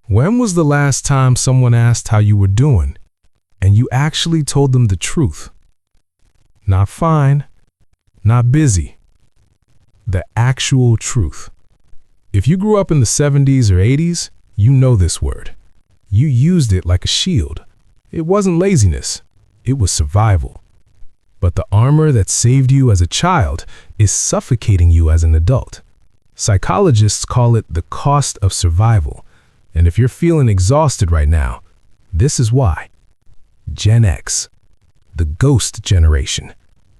When was the last time someone asked how you were doing and you actually told them the truth? Not fine, not busy. The actual truth. If you grew up in the 70s or 80s, you know this word. You used it like a shield. It wasn't laziness, it was survival. But the armor that saved you as a child is suffocating you as an adult. Psychologists call it the cost of survival. And if you're feeling exhausted right now, this is why. Gen X, the ghost generation,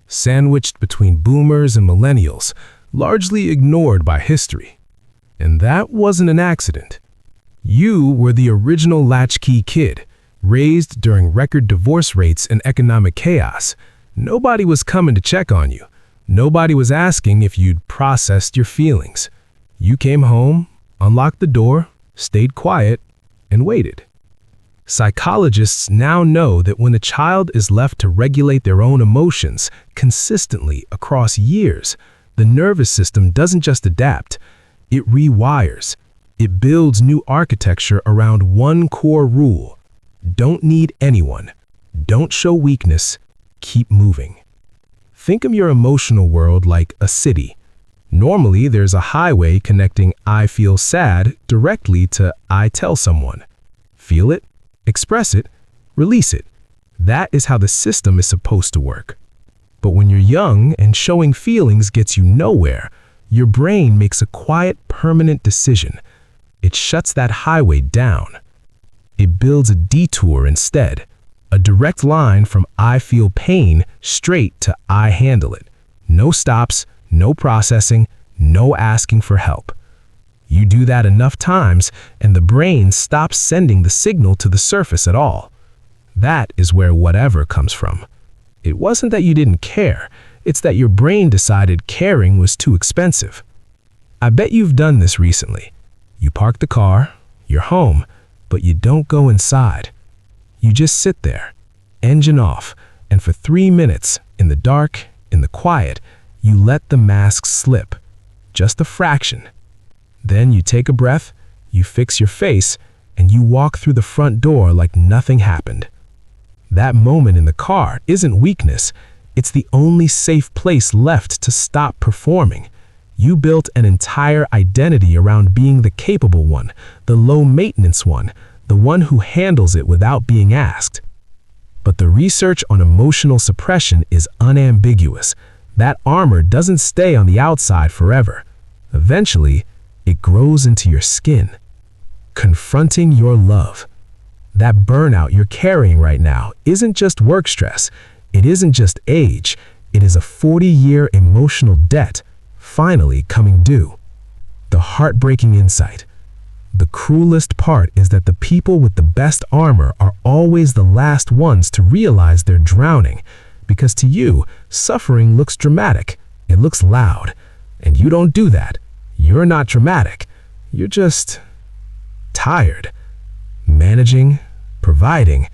sandwiched between boomers and millennials, largely ignored by history. And that wasn't an accident. You were the original Latchkey Kid, raised during record divorce rates and economic chaos. Nobody was coming to check on you. Nobody was asking if you'd processed your feelings. You came home, unlocked the door, stayed quiet, and waited. Psychologists now know that when a child is left to regulate their own emotions consistently across years, the nervous system doesn't just adapt, it rewires. It builds new architecture around one core rule. Don't need anyone. Don't show weakness. Keep moving. Think of your emotional world like a city. Normally, there's a highway connecting I feel sad directly to I tell someone. Feel it, express it, release it. That is how the system is supposed to work. But when you're young and showing feelings gets you nowhere, your brain makes a quiet, permanent decision. It shuts that highway down. It builds a detour instead. A direct line from I feel pain straight to I handle it. No stops, no processing, no asking for help. You do that enough times and the brain stops sending the signal to the surface at all. That is where whatever comes from. It wasn't that you didn't care, it's that your brain decided caring was too expensive. I bet you've done this recently. You park the car, you're home, but you don't go inside. You just sit there, engine off, and for 3 minutes, in the dark, in the quiet, you let the mask slip, just a fraction. Then you take a breath, you fix your face, and you walk through the front door like nothing happened. That moment in the car isn't weakness, it's the only safe place left to stop performing. You built an entire identity around being the capable one, the low-maintenance one, the one who handles it without being asked. But the research on emotional suppression is unambiguous. That armor doesn't stay on the outside forever. Eventually, it grows into your skin. Confronting your love. That burnout you're carrying right now isn't just work stress. It isn't just age. It is a 40-year emotional debt finally coming due. The heartbreaking insight. The cruelest part is that the people with the best armor are always the last ones to realize they're drowning, because to you, suffering looks dramatic, it looks loud, and you don't do that. You're not dramatic. You're just tired. Managing, providing,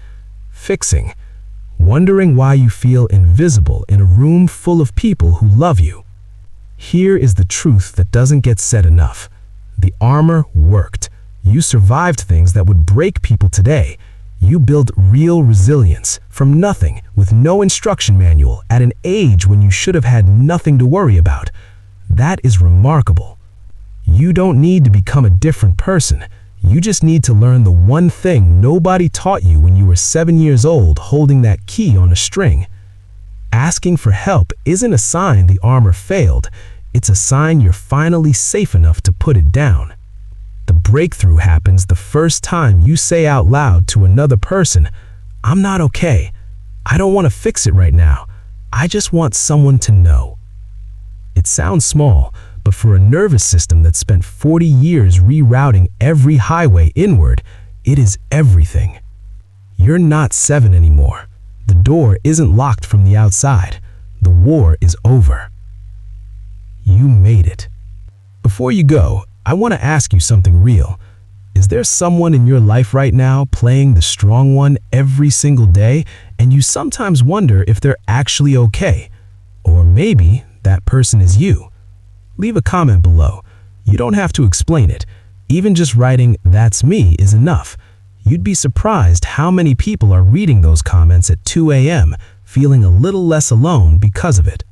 fixing, wondering why you feel invisible in a room full of people who love you. Here is the truth that doesn't get said enough. The armor worked. You survived things that would break people today. You built real resilience from nothing with no instruction manual at an age when you should have had nothing to worry about. That is remarkable. You don't need to become a different person. You just need to learn the one thing nobody taught you when you were 7 years old holding that key on a string. Asking for help isn't a sign the armor failed. It's a sign you're finally safe enough to put it down. The breakthrough happens the first time you say out loud to another person, "I'm not okay. I don't want to fix it right now. I just want someone to know." It sounds small, but for a nervous system that spent 40 years rerouting every highway inward, it is everything. You're not 7 anymore. The door isn't locked from the outside. The war is over. You made it. Before you go, I want to ask you something real. Is there someone in your life right now playing the strong one every single day, and you sometimes wonder if they're actually okay? Or maybe that person is you. Leave a comment below. You don't have to explain it. Even just writing "that's me" is enough. You'd be surprised how many people are reading those comments at 2 a.m., feeling a little less alone because of it.